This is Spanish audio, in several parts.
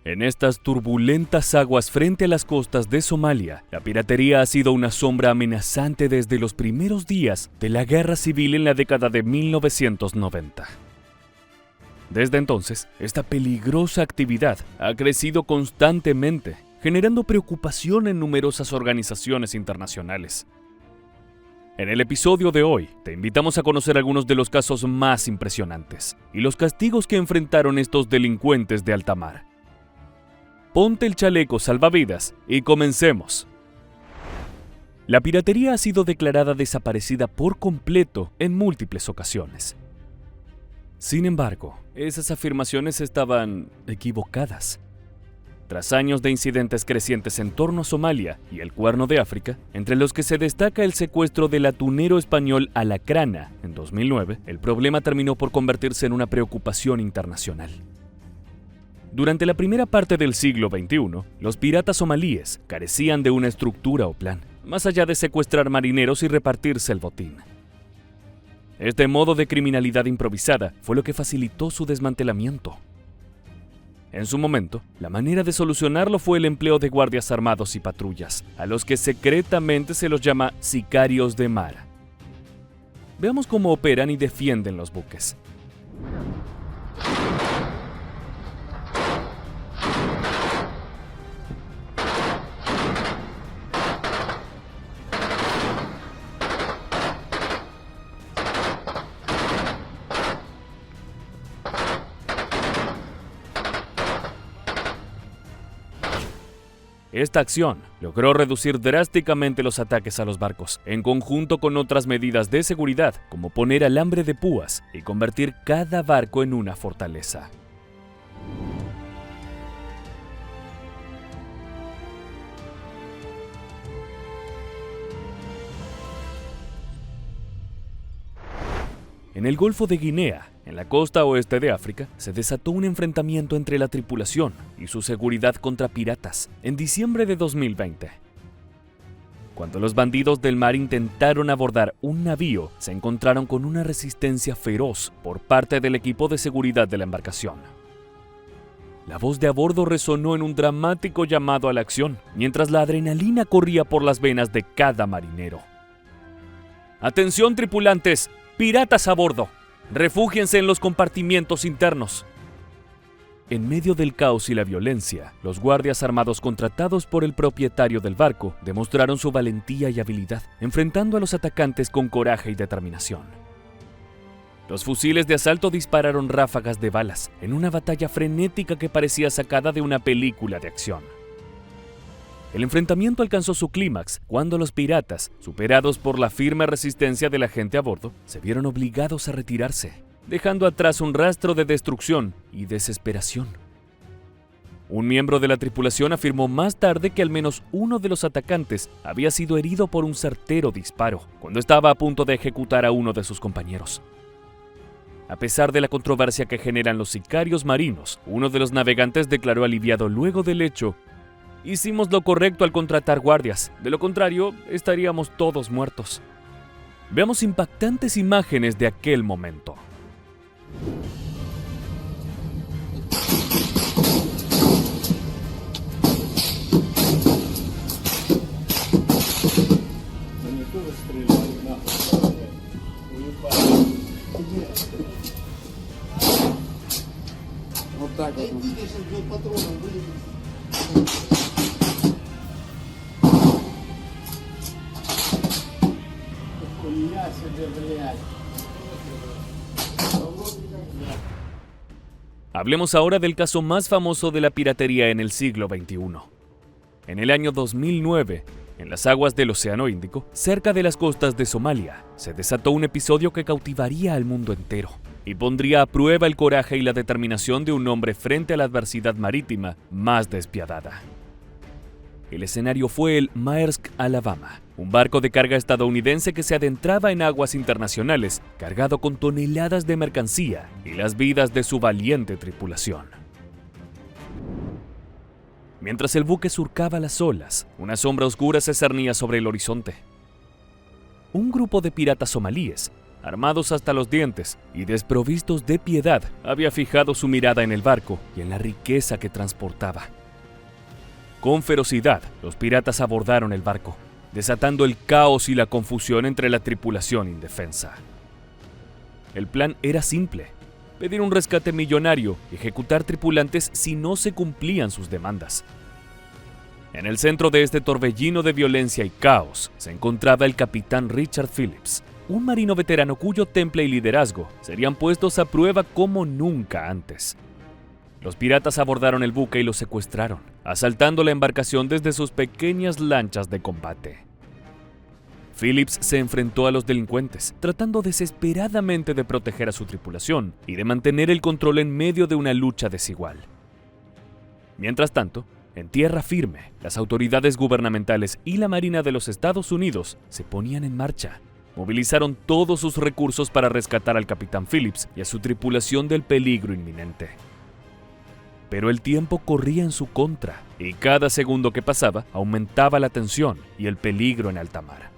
En estas turbulentas aguas frente a las costas de Somalia, la piratería ha sido una sombra amenazante desde los primeros días de la guerra civil en la década de 1990. Desde entonces, esta peligrosa actividad ha crecido constantemente, generando preocupación en numerosas organizaciones internacionales. En el episodio de hoy, te invitamos a conocer algunos de los casos más impresionantes y los castigos que enfrentaron estos delincuentes de alta mar. Ponte el chaleco salvavidas y comencemos. La piratería ha sido declarada desaparecida por completo en múltiples ocasiones. Sin embargo, esas afirmaciones estaban equivocadas. Tras años de incidentes crecientes en torno a Somalia y el Cuerno de África, entre los que se destaca el secuestro del atunero español Alacrana en 2009, el problema terminó por convertirse en una preocupación internacional. Durante la primera parte del siglo XXI, los piratas somalíes carecían de una estructura o plan, más allá de secuestrar marineros y repartirse el botín. Este modo de criminalidad improvisada fue lo que facilitó su desmantelamiento. En su momento, la manera de solucionarlo fue el empleo de guardias armados y patrullas, a los que secretamente se los llama sicarios de mar. Veamos cómo operan y defienden los buques. Esta acción logró reducir drásticamente los ataques a los barcos, en conjunto con otras medidas de seguridad, como poner alambre de púas y convertir cada barco en una fortaleza. En el Golfo de Guinea, en la costa oeste de África, se desató un enfrentamiento entre la tripulación y su seguridad contra piratas en diciembre de 2020. Cuando los bandidos del mar intentaron abordar un navío, se encontraron con una resistencia feroz por parte del equipo de seguridad de la embarcación. La voz de a bordo resonó en un dramático llamado a la acción, mientras la adrenalina corría por las venas de cada marinero. ¡Atención, tripulantes! ¡Piratas a bordo! ¡Refúgiense en los compartimientos internos! En medio del caos y la violencia, los guardias armados contratados por el propietario del barco demostraron su valentía y habilidad, enfrentando a los atacantes con coraje y determinación. Los fusiles de asalto dispararon ráfagas de balas en una batalla frenética que parecía sacada de una película de acción. El enfrentamiento alcanzó su clímax cuando los piratas, superados por la firme resistencia de la gente a bordo, se vieron obligados a retirarse, dejando atrás un rastro de destrucción y desesperación. Un miembro de la tripulación afirmó más tarde que al menos uno de los atacantes había sido herido por un certero disparo cuando estaba a punto de ejecutar a uno de sus compañeros. A pesar de la controversia que generan los sicarios marinos, uno de los navegantes declaró aliviado luego del hecho: «Hicimos lo correcto al contratar guardias, de lo contrario, estaríamos todos muertos». Veamos impactantes imágenes de aquel momento. Hablemos ahora del caso más famoso de la piratería en el siglo XXI. En el año 2009, en las aguas del Océano Índico, cerca de las costas de Somalia, se desató un episodio que cautivaría al mundo entero y pondría a prueba el coraje y la determinación de un hombre frente a la adversidad marítima más despiadada. El escenario fue el Maersk Alabama, un barco de carga estadounidense que se adentraba en aguas internacionales cargado con toneladas de mercancía y las vidas de su valiente tripulación. Mientras el buque surcaba las olas, una sombra oscura se cernía sobre el horizonte. Un grupo de piratas somalíes armados hasta los dientes y desprovistos de piedad, había fijado su mirada en el barco y en la riqueza que transportaba. Con ferocidad, los piratas abordaron el barco, desatando el caos y la confusión entre la tripulación indefensa. El plan era simple: pedir un rescate millonario y ejecutar tripulantes si no se cumplían sus demandas. En el centro de este torbellino de violencia y caos se encontraba el capitán Richard Phillips, un marino veterano cuyo temple y liderazgo serían puestos a prueba como nunca antes. Los piratas abordaron el buque y lo secuestraron, asaltando la embarcación desde sus pequeñas lanchas de combate. Phillips se enfrentó a los delincuentes, tratando desesperadamente de proteger a su tripulación y de mantener el control en medio de una lucha desigual. Mientras tanto, en tierra firme, las autoridades gubernamentales y la Marina de los Estados Unidos se ponían en marcha. Movilizaron todos sus recursos para rescatar al capitán Phillips y a su tripulación del peligro inminente. Pero el tiempo corría en su contra, y cada segundo que pasaba aumentaba la tensión y el peligro en alta mar.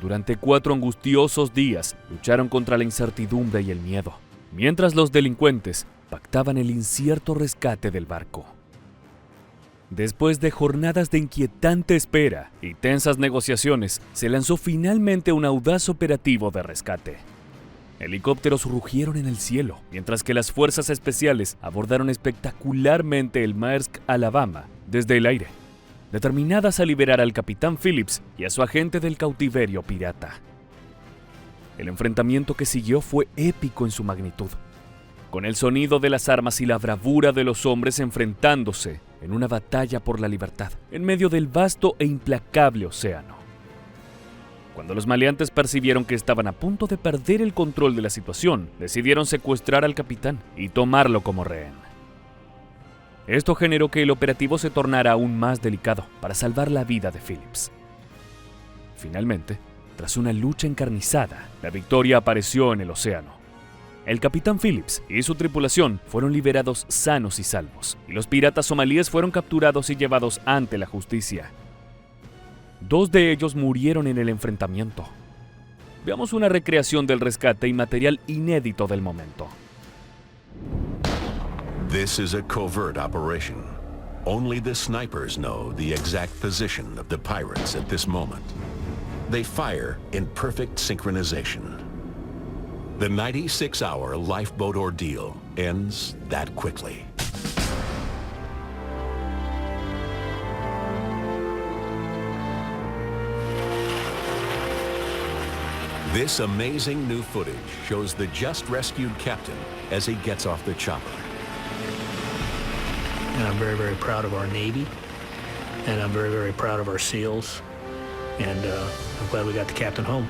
Durante 4 angustiosos días lucharon contra la incertidumbre y el miedo, mientras los delincuentes pactaban el incierto rescate del barco. Después de jornadas de inquietante espera y tensas negociaciones, se lanzó finalmente un audaz operativo de rescate. Helicópteros rugieron en el cielo, mientras que las fuerzas especiales abordaron espectacularmente el Maersk Alabama desde el aire, determinadas a liberar al capitán Phillips y a su agente del cautiverio pirata. El enfrentamiento que siguió fue épico en su magnitud, con el sonido de las armas y la bravura de los hombres enfrentándose en una batalla por la libertad, en medio del vasto e implacable océano. Cuando los maleantes percibieron que estaban a punto de perder el control de la situación, decidieron secuestrar al capitán y tomarlo como rehén. Esto generó que el operativo se tornara aún más delicado para salvar la vida de Phillips. Finalmente, tras una lucha encarnizada, la victoria apareció en el océano. El capitán Phillips y su tripulación fueron liberados sanos y salvos, y los piratas somalíes fueron capturados y llevados ante la justicia. 2 de ellos murieron en el enfrentamiento. Veamos una recreación del rescate y material inédito del momento. This is a covert operation. Only the snipers know the exact position of the pirates at this moment. They fire in perfect synchronization. The 96-hour lifeboat ordeal ends that quickly. This amazing new footage shows the just rescued captain as he gets off the chopper. And I'm very, very proud of our Navy, and I'm very, very proud of our SEALs, and I'm glad we got the captain home.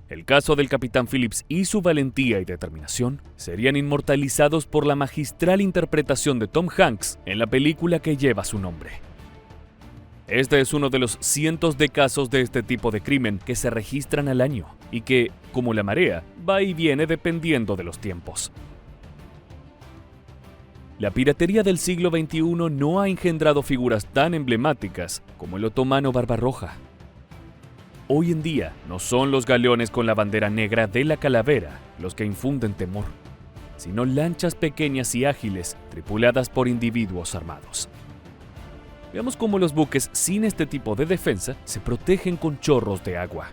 El caso del capitán Phillips y su valentía y determinación serían inmortalizados por la magistral interpretación de Tom Hanks en la película que lleva su nombre. Este es uno de los cientos de casos de este tipo de crimen que se registran al año y que, como la marea, va y viene dependiendo de los tiempos. La piratería del siglo XXI no ha engendrado figuras tan emblemáticas como el otomano Barbarroja. Hoy en día no son los galeones con la bandera negra de la calavera los que infunden temor, sino lanchas pequeñas y ágiles tripuladas por individuos armados. Veamos cómo los buques sin este tipo de defensa se protegen con chorros de agua.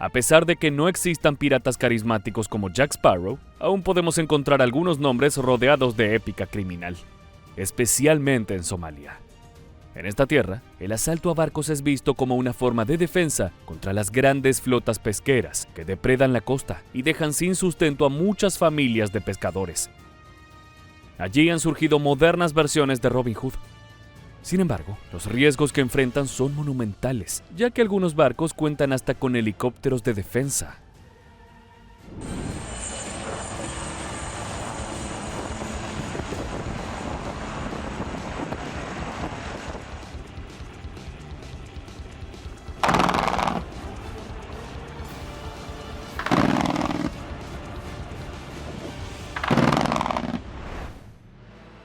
A pesar de que no existan piratas carismáticos como Jack Sparrow, aún podemos encontrar algunos nombres rodeados de épica criminal, especialmente en Somalia. En esta tierra, el asalto a barcos es visto como una forma de defensa contra las grandes flotas pesqueras que depredan la costa y dejan sin sustento a muchas familias de pescadores. Allí han surgido modernas versiones de Robin Hood. Sin embargo, los riesgos que enfrentan son monumentales, ya que algunos barcos cuentan hasta con helicópteros de defensa.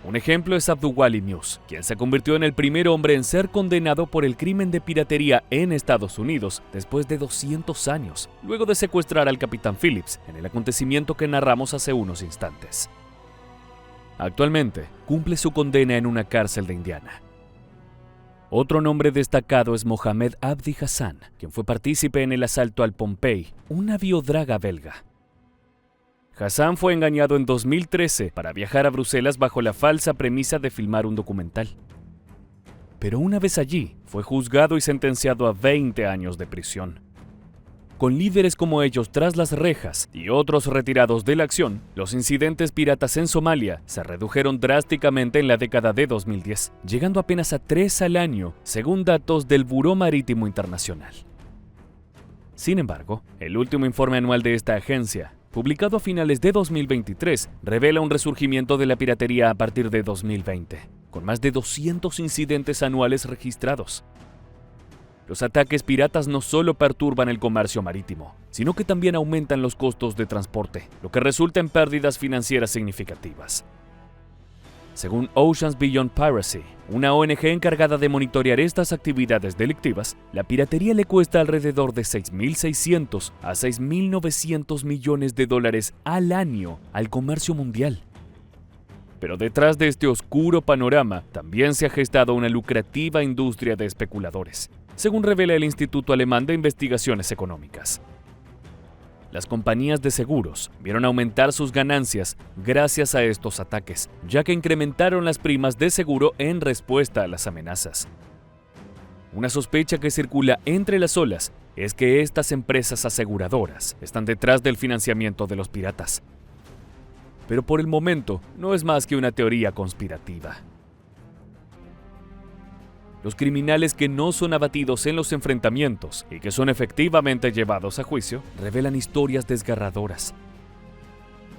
Un ejemplo es Abdulwali News, quien se convirtió en el primer hombre en ser condenado por el crimen de piratería en Estados Unidos después de 200 años, luego de secuestrar al capitán Phillips en el acontecimiento que narramos hace unos instantes. Actualmente, cumple su condena en una cárcel de Indiana. Otro nombre destacado es Mohamed Abdi Hassan, quien fue partícipe en el asalto al Pompey, un navío draga belga. Hassan fue engañado en 2013 para viajar a Bruselas bajo la falsa premisa de filmar un documental. Pero una vez allí, fue juzgado y sentenciado a 20 años de prisión. Con líderes como ellos tras las rejas y otros retirados de la acción, los incidentes piratas en Somalia se redujeron drásticamente en la década de 2010, llegando apenas a 3 al año, según datos del Buró Marítimo Internacional. Sin embargo, el último informe anual de esta agencia, publicado a finales de 2023, revela un resurgimiento de la piratería a partir de 2020, con más de 200 incidentes anuales registrados. Los ataques piratas no solo perturban el comercio marítimo, sino que también aumentan los costos de transporte, lo que resulta en pérdidas financieras significativas. Según Oceans Beyond Piracy, una ONG encargada de monitorear estas actividades delictivas, la piratería le cuesta alrededor de 6.600 a 6.900 millones de dólares al año al comercio mundial. Pero detrás de este oscuro panorama también se ha gestado una lucrativa industria de especuladores, según revela el Instituto Alemán de Investigaciones Económicas. Las compañías de seguros vieron aumentar sus ganancias gracias a estos ataques, ya que incrementaron las primas de seguro en respuesta a las amenazas. Una sospecha que circula entre las olas es que estas empresas aseguradoras están detrás del financiamiento de los piratas. Pero por el momento no es más que una teoría conspirativa. Los criminales que no son abatidos en los enfrentamientos y que son efectivamente llevados a juicio revelan historias desgarradoras.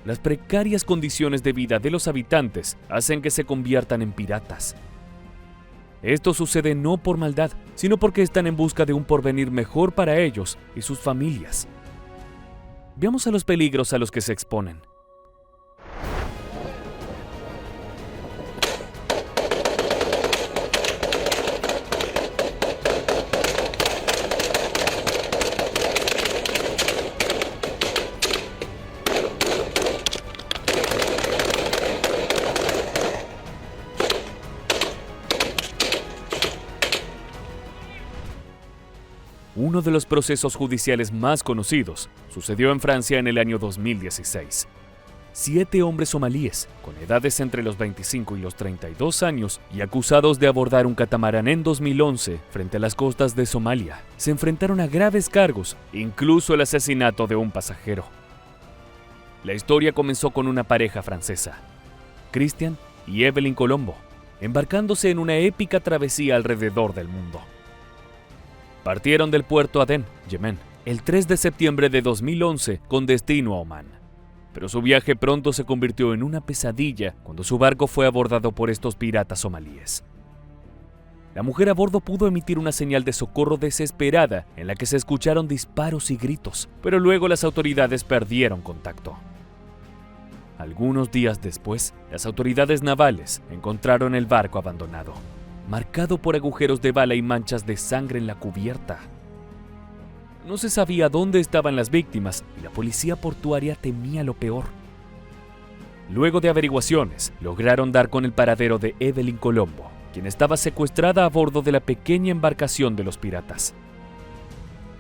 Las precarias condiciones de vida de los habitantes hacen que se conviertan en piratas. Esto sucede no por maldad, sino porque están en busca de un porvenir mejor para ellos y sus familias. Veamos a los peligros a los que se exponen. Uno de los procesos judiciales más conocidos sucedió en Francia en el año 2016. 7 hombres somalíes, con edades entre los 25 y los 32 años y acusados de abordar un catamarán en 2011 frente a las costas de Somalia, se enfrentaron a graves cargos, incluso el asesinato de un pasajero. La historia comenzó con una pareja francesa, Christian y Evelyn Colombo, embarcándose en una épica travesía alrededor del mundo. Partieron del puerto Adén, Yemen, el 3 de septiembre de 2011 con destino a Omán. Pero su viaje pronto se convirtió en una pesadilla cuando su barco fue abordado por estos piratas somalíes. La mujer a bordo pudo emitir una señal de socorro desesperada en la que se escucharon disparos y gritos, pero luego las autoridades perdieron contacto. Algunos días después, las autoridades navales encontraron el barco abandonado, marcado por agujeros de bala y manchas de sangre en la cubierta. No se sabía dónde estaban las víctimas y la policía portuaria temía lo peor. Luego de averiguaciones, lograron dar con el paradero de Evelyn Colombo, quien estaba secuestrada a bordo de la pequeña embarcación de los piratas.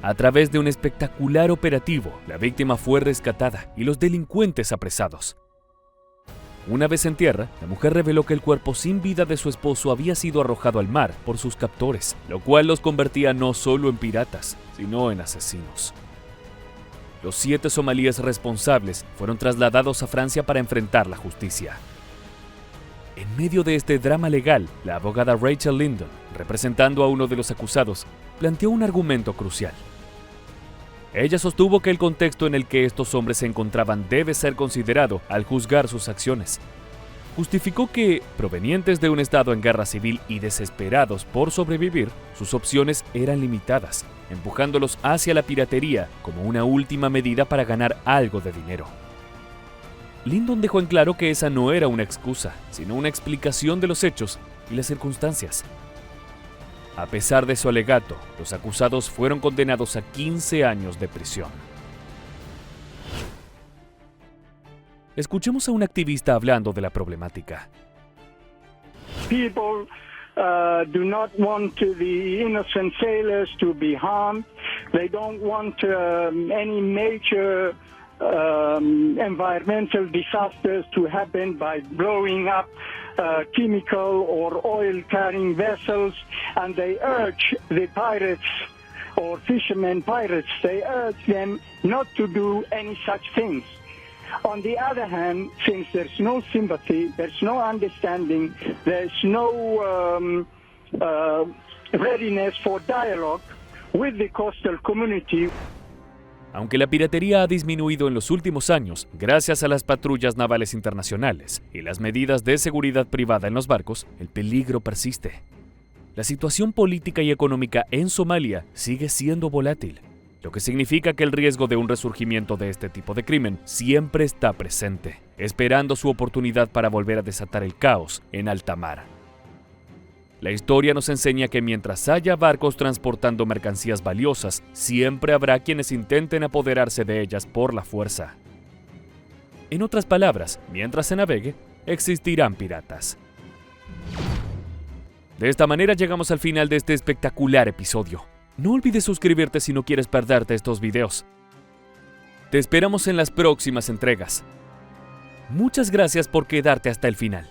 A través de un espectacular operativo, la víctima fue rescatada y los delincuentes apresados. Una vez en tierra, la mujer reveló que el cuerpo sin vida de su esposo había sido arrojado al mar por sus captores, lo cual los convertía no solo en piratas, sino en asesinos. Los 7 somalíes responsables fueron trasladados a Francia para enfrentar la justicia. En medio de este drama legal, la abogada Rachel Lindon, representando a uno de los acusados, planteó un argumento crucial. Ella sostuvo que el contexto en el que estos hombres se encontraban debe ser considerado al juzgar sus acciones. Justificó que, provenientes de un estado en guerra civil y desesperados por sobrevivir, sus opciones eran limitadas, empujándolos hacia la piratería como una última medida para ganar algo de dinero. Lyndon dejó en claro que esa no era una excusa, sino una explicación de los hechos y las circunstancias. A pesar de su alegato, los acusados fueron condenados a 15 años de prisión. Escuchemos a un activista hablando de la problemática. People do not want the innocent sailors to be harmed. They don't want any major environmental disasters to happen by blowing up chemical or oil-carrying vessels, and they urge the pirates or fishermen pirates, they urge them not to do any such things. On the other hand, since there's no sympathy, there's no understanding, there's no readiness for dialogue with the coastal community. Aunque la piratería ha disminuido en los últimos años gracias a las patrullas navales internacionales y las medidas de seguridad privada en los barcos, el peligro persiste. La situación política y económica en Somalia sigue siendo volátil, lo que significa que el riesgo de un resurgimiento de este tipo de crimen siempre está presente, esperando su oportunidad para volver a desatar el caos en alta mar. La historia nos enseña que mientras haya barcos transportando mercancías valiosas, siempre habrá quienes intenten apoderarse de ellas por la fuerza. En otras palabras, mientras se navegue, existirán piratas. De esta manera llegamos al final de este espectacular episodio. No olvides suscribirte si no quieres perderte estos videos. Te esperamos en las próximas entregas. Muchas gracias por quedarte hasta el final.